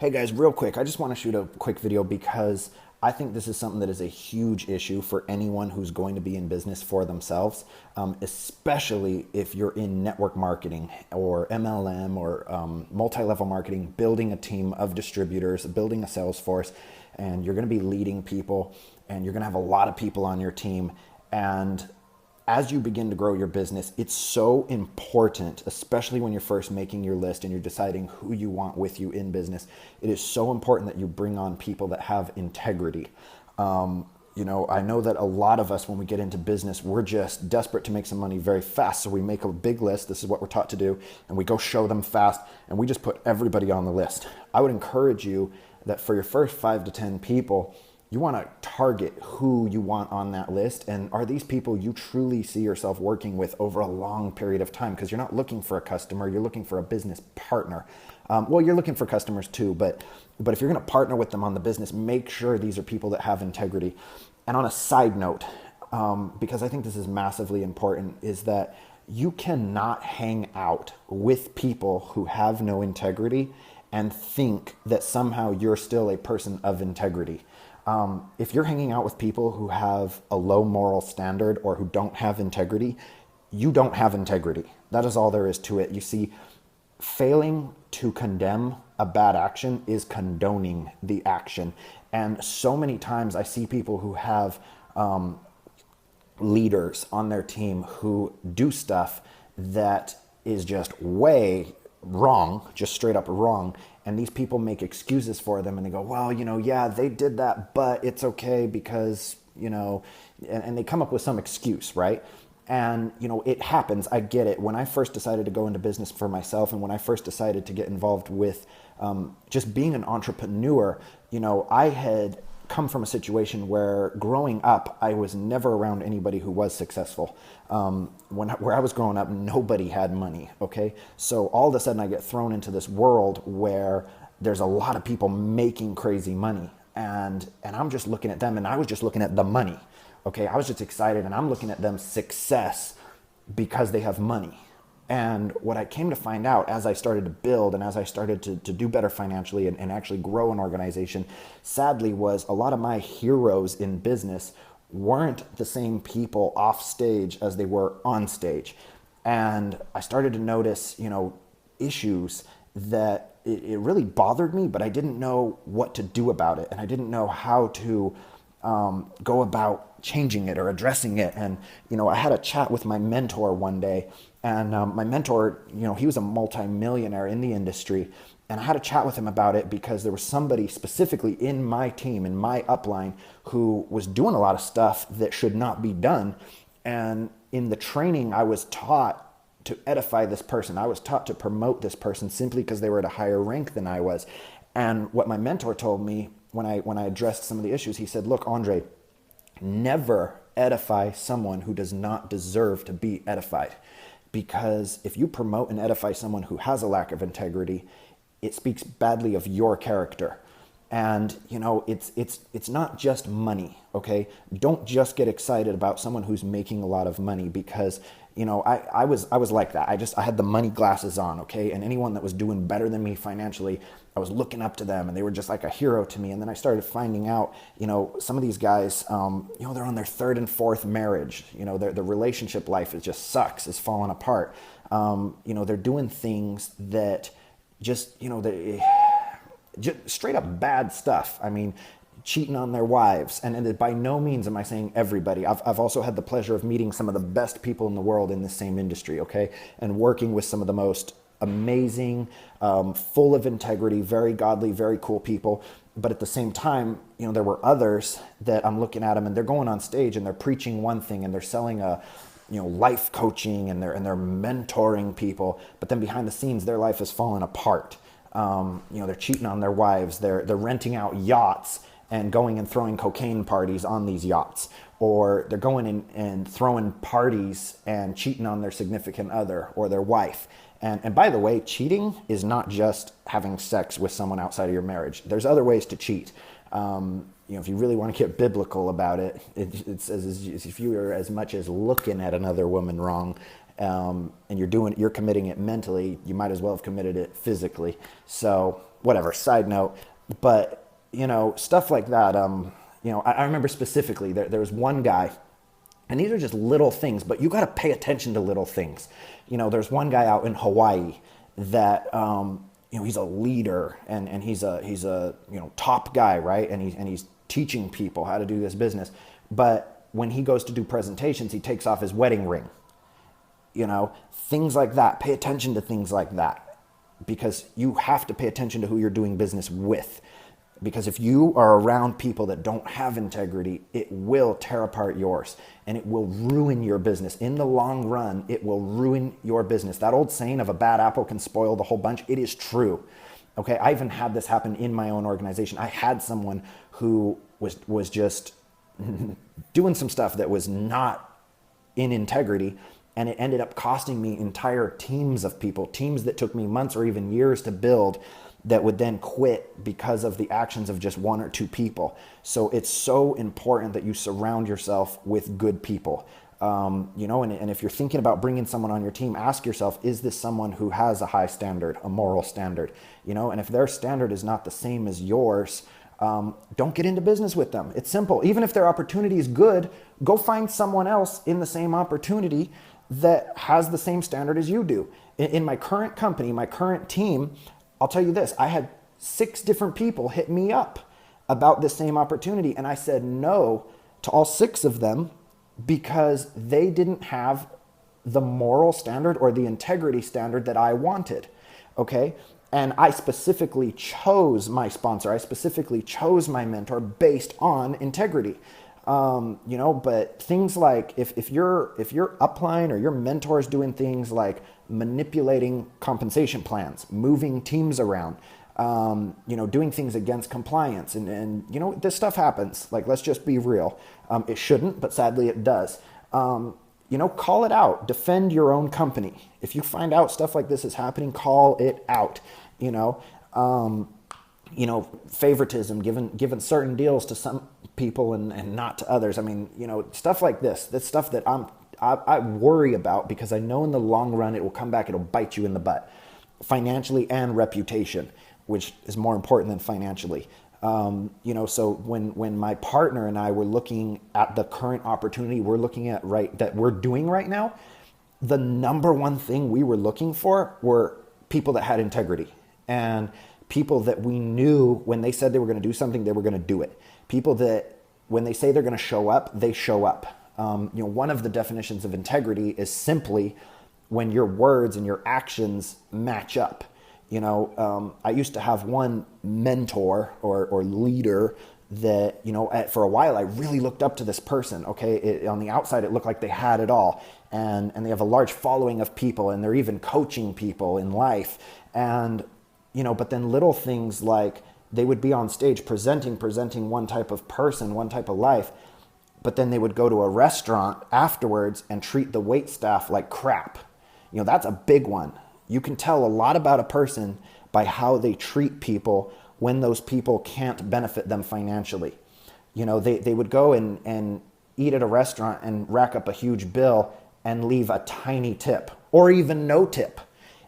Hey guys, real quick, I just want to shoot a quick video because I think this is something that is a huge issue for anyone who's going to be in business for themselves, especially if you're in network marketing or MLM or multi-level marketing, building a team of distributors, building a sales force, and you're going to be leading people and you're going to have a lot of people on your team. And as you begin to grow your business, it's so important, especially when you're first making your list and you're deciding who you want with you in business. It is so important that you bring on people that have integrity. I know that a lot of us, when we get into business, we're just desperate to make some money very fast. So we make a big list. This is what we're taught to do. And we go show them fast and we just put everybody on the list. I would encourage you that for your first 5 to 10 people, you want to target who you want on that list, and are these people you truly see yourself working with over a long period of time? Because you're not looking for a customer, you're looking for a business partner. You're looking for customers too, but if you're going to partner with them on the business, make sure these are people that have integrity. And on a side note, because I think this is massively important, is that you cannot hang out with people who have no integrity and think that somehow you're still a person of integrity. If you're hanging out with people who have a low moral standard or who don't have integrity, you don't have integrity. That is all there is to it. You see, failing to condemn a bad action is condoning the action. And so many times I see people who have leaders on their team who do stuff that is just way wrong, just straight up wrong. And these people make excuses for them and they go, well, yeah, they did that, but it's okay because, and they come up with some excuse, right? And, it happens. I get it. When I first decided to go into business for myself and when I first decided to get involved with just being an entrepreneur, I had come from a situation where growing up, I was never around anybody who was successful. Where I was growing up, nobody had money, okay? So all of a sudden I get thrown into this world where there's a lot of people making crazy money. And I'm just looking at them and I was just looking at the money, okay? I was just excited and I'm looking at them success because they have money. And what I came to find out as I started to build and as I started to do better financially and actually grow an organization, sadly, was a lot of my heroes in business weren't the same people off stage as they were on stage. And I started to notice, issues that it really bothered me, but I didn't know what to do about it. And I didn't know how to go about changing it or addressing it. And, I had a chat with my mentor one day. And my mentor, he was a multi-millionaire in the industry. And I had a chat with him about it because there was somebody specifically in my team, in my upline, who was doing a lot of stuff that should not be done. And in the training, I was taught to edify this person. I was taught to promote this person simply because they were at a higher rank than I was. And what my mentor told me when I addressed some of the issues, he said, look, Andre, never edify someone who does not deserve to be edified. Because if you promote and edify someone who has a lack of integrity, it speaks badly of your character. And, it's not just money, okay? Don't just get excited about someone who's making a lot of money because, I was like that. I had the money glasses on, okay? And anyone that was doing better than me financially, I was looking up to them and they were just like a hero to me. And then I started finding out, some of these guys, they're on their 3rd and 4th marriage. Their relationship life just sucks, it's falling apart. They're doing things that just, just straight up bad stuff. I mean, cheating on their wives. And by no means am I saying everybody. I've also had the pleasure of meeting some of the best people in the world in the same industry, okay? And working with some of the most amazing, full of integrity, very godly, very cool people. But at the same time, there were others that I'm looking at them and they're going on stage and they're preaching one thing and they're selling life coaching and they're mentoring people. But then behind the scenes, their life is falling apart. They're cheating on their wives. They're renting out yachts and going and throwing cocaine parties on these yachts, or they're going in and throwing parties and cheating on their significant other or their wife. And by the way, cheating is not just having sex with someone outside of your marriage. There's other ways to cheat. If you really want to get biblical about it, it's as if you are as much as looking at another woman wrong, and you're committing it mentally, you might as well have committed it physically. So, whatever, side note. But, stuff like that. I remember specifically there was one guy, and these are just little things, but you got to pay attention to little things. There's one guy out in Hawaii that, he's a leader, and he's a top guy, right? And he's teaching people how to do this business. But when he goes to do presentations, he takes off his wedding ring. Things like that. Pay attention to things like that, because you have to pay attention to who you're doing business with. Because if you are around people that don't have integrity, it will tear apart yours, and it will ruin your business. In the long run, it will ruin your business. That old saying of a bad apple can spoil the whole bunch, it is true. Okay, I even had this happen in my own organization. I had someone who was just doing some stuff that was not in integrity, and it ended up costing me entire teams of people, teams that took me months or even years to build, that would then quit because of the actions of just one or two people. So it's so important that you surround yourself with good people. And if you're thinking about bringing someone on your team, ask yourself, is this someone who has a high standard, a moral standard? And if their standard is not the same as yours, don't get into business with them. It's simple. Even if their opportunity is good, go find someone else in the same opportunity that has the same standard as you do. In my current company, my current team, I'll tell you this, I had 6 different people hit me up about this same opportunity, and I said no to all 6 of them because they didn't have the moral standard or the integrity standard that I wanted, okay? And I specifically chose my sponsor, I specifically chose my mentor based on integrity. But things like if your upline or your mentor is doing things like manipulating compensation plans, moving teams around, doing things against compliance, and this stuff happens. Like, let's just be real. It shouldn't, but sadly it does. Call it out. Defend your own company. If you find out stuff like this is happening, call it out. Favoritism, given certain deals to some people and not to others. I mean, stuff like this. That's stuff that I worry about, because I know in the long run it will come back. It'll bite you in the butt, financially and reputation, which is more important than financially. So when my partner and I were looking at the current opportunity that we're doing right now, the number one thing we were looking for were people that had integrity, and people that we knew when they said they were going to do something, they were going to do it. People that when they say they're going to show up, they show up. One of the definitions of integrity is simply when your words and your actions match up. I used to have one mentor or leader that, for a while, I really looked up to this person. Okay. On the outside, it looked like they had it all, and they have a large following of people, and they're even coaching people in life. And, but then little things like they would be on stage presenting one type of person, one type of life, but then they would go to a restaurant afterwards and treat the wait staff like crap. That's a big one. You can tell a lot about a person by how they treat people when those people can't benefit them financially. They would go and eat at a restaurant and rack up a huge bill and leave a tiny tip or even no tip.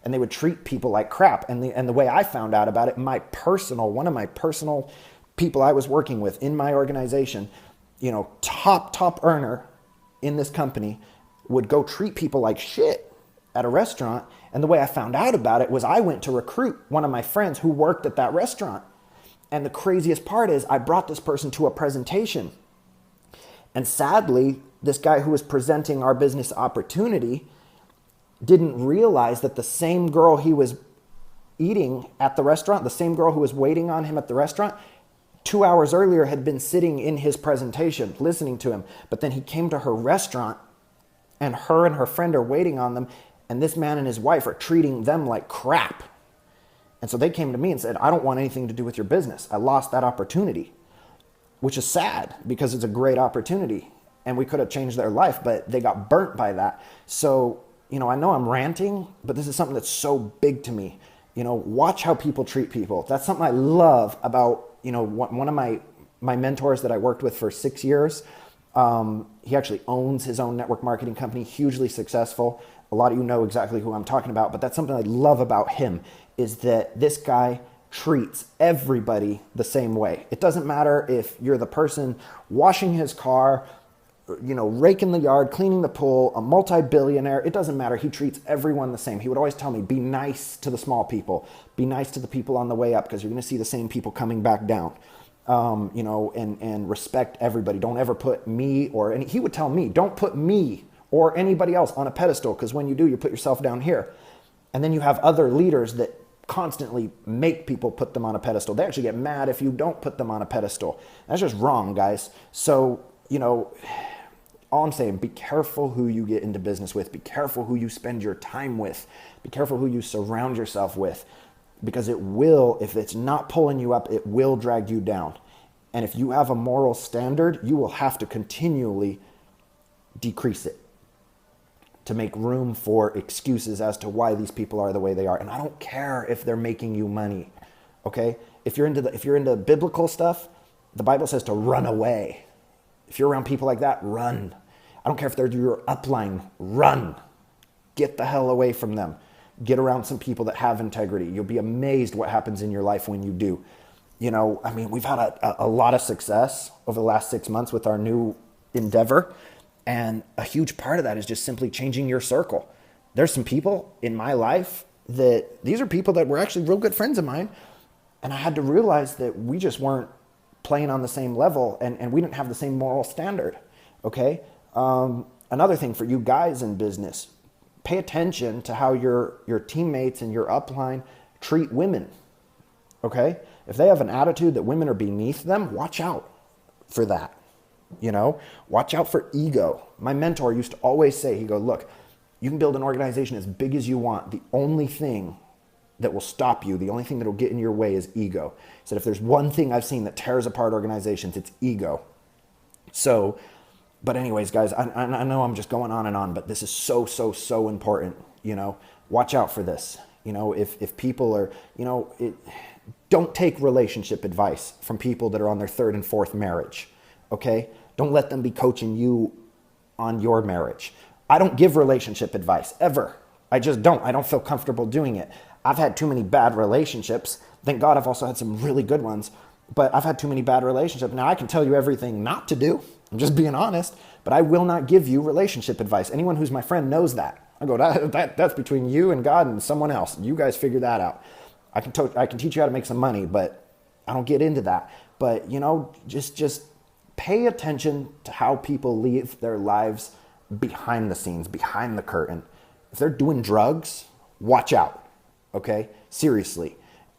And they would treat people like crap. And the way I found out about it, one of my personal people I was working with in my organization, top earner in this company, would go treat people like shit at a restaurant. And the way I found out about it was I went to recruit one of my friends who worked at that restaurant. And the craziest part is I brought this person to a presentation. And sadly, this guy who was presenting our business opportunity didn't realize that the same girl he was eating at the restaurant, the same girl who was waiting on him at the restaurant, 2 hours earlier had been sitting in his presentation, listening to him. But then he came to her restaurant, and her friend are waiting on them, and this man and his wife are treating them like crap. And so they came to me and said, I don't want anything to do with your business. I lost that opportunity, which is sad because it's a great opportunity and we could have changed their life, but they got burnt by that. So, I know I'm ranting, but this is something that's so big to me. Watch how people treat people. That's something I love about, one of my mentors that I worked with for 6 years. He actually owns his own network marketing company, hugely successful. A lot of you know exactly who I'm talking about, but that's something I love about him, is that this guy treats everybody the same way. It doesn't matter if you're the person washing his car, raking the yard, cleaning the pool, a multi-billionaire. It doesn't matter. He treats everyone the same. He would always tell me, be nice to the small people. Be nice to the people on the way up, because you're going to see the same people coming back down. And respect everybody. Don't ever put me he would tell me, don't put me or anybody else on a pedestal, because when you do, you put yourself down here. And then you have other leaders that constantly make people put them on a pedestal. They actually get mad if you don't put them on a pedestal. That's just wrong, guys. So, all I'm saying, be careful who you get into business with. Be careful who you spend your time with. Be careful who you surround yourself with, because it will, if it's not pulling you up, it will drag you down. And if you have a moral standard, you will have to continually decrease it to make room for excuses as to why these people are the way they are. And I don't care if they're making you money, okay? If you're into biblical stuff, the Bible says to run away. If you're around people like that, run. I don't care if they're your upline, run. Get the hell away from them. Get around some people that have integrity. You'll be amazed what happens in your life when you do. We've had a lot of success over the last 6 months with our new endeavor. And a huge part of that is just simply changing your circle. There's some people in my life that these are people that were actually real good friends of mine. And I had to realize that we just weren't playing on the same level, and we didn't have the same moral standard. Okay. Another thing for you guys in business, pay attention to how your teammates and your upline treat women. Okay. If they have an attitude that women are beneath them, watch out for that. Watch out for ego. My mentor used to always say, he goes, look, you can build an organization as big as you want. The only thing that will stop you, the only thing that will get in your way is ego. He said, if there's one thing I've seen that tears apart organizations, it's ego. So, but anyways, guys, I know I'm just going on and on, but this is so important. Watch out for this. If people are, don't take relationship advice from people that are on their third and fourth marriage. Okay? Don't let them be coaching you on your marriage. I don't give relationship advice, ever. I just don't. I don't feel comfortable doing it. I've had too many bad relationships. Thank God I've also had some really good ones, but I've had too many bad relationships. Now I can tell you everything not to do. I'm just being honest, but I will not give you relationship advice. Anyone who's my friend knows that. I go, that's between you and God and someone else. You guys figure that out. I can teach you how to make some money, but I don't get into that. But, just pay attention to how people live their lives behind the scenes, behind the curtain. If they're doing drugs, watch out, okay? Seriously.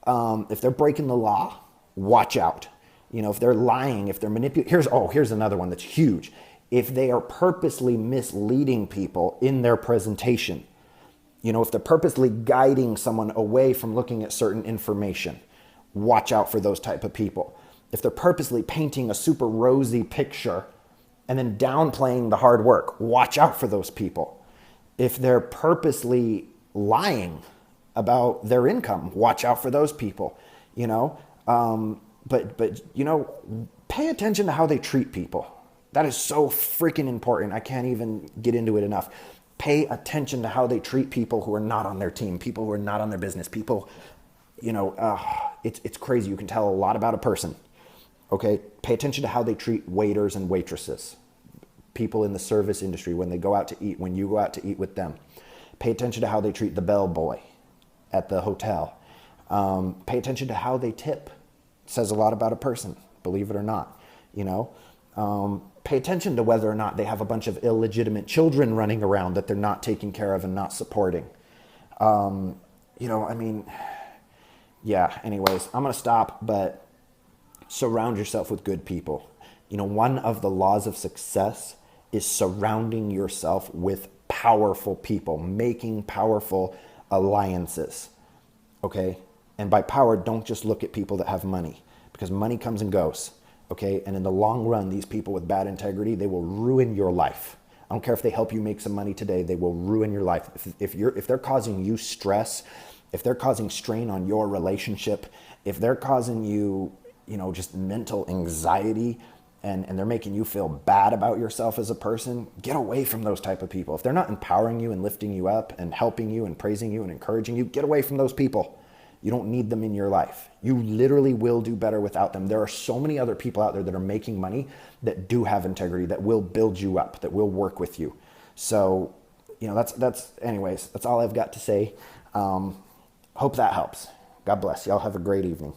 If they're breaking the law, watch out. If they're lying, if they're manipulating. Here's another one that's huge. If they are purposely misleading people in their presentation, if they're purposely guiding someone away from looking at certain information, watch out for those type of people. If they're purposely painting a super rosy picture and then downplaying the hard work, watch out for those people. If they're purposely lying about their income, watch out for those people. But pay attention to how they treat people. That is so freaking important. I can't even get into it enough. Pay attention to how they treat people who are not on their team, people who are not on their business, people, it's crazy. You can tell a lot about a person. Okay, pay attention to how they treat waiters and waitresses, people in the service industry when they go out to eat, when you go out to eat with them. Pay attention to how they treat the bellboy at the hotel. Pay attention to how they tip. It says a lot about a person, believe it or not. Pay attention to whether or not they have a bunch of illegitimate children running around that they're not taking care of and not supporting. Anyways, I'm going to stop, but surround yourself with good people. One of the laws of success is surrounding yourself with powerful people, making powerful alliances. Okay? And by power, don't just look at people that have money, because money comes and goes. Okay? And in the long run, these people with bad integrity, they will ruin your life. I don't care if they help you make some money today, they will ruin your life. If they're causing you stress, if they're causing strain on your relationship, if they're causing you, just mental anxiety, and they're making you feel bad about yourself as a person, get away from those type of people. If they're not empowering you and lifting you up and helping you and praising you and encouraging you, get away from those people. You don't need them in your life. You literally will do better without them. There are so many other people out there that are making money that do have integrity, that will build you up, that will work with you. So, anyways, that's all I've got to say. Hope that helps. God bless. Y'all have a great evening.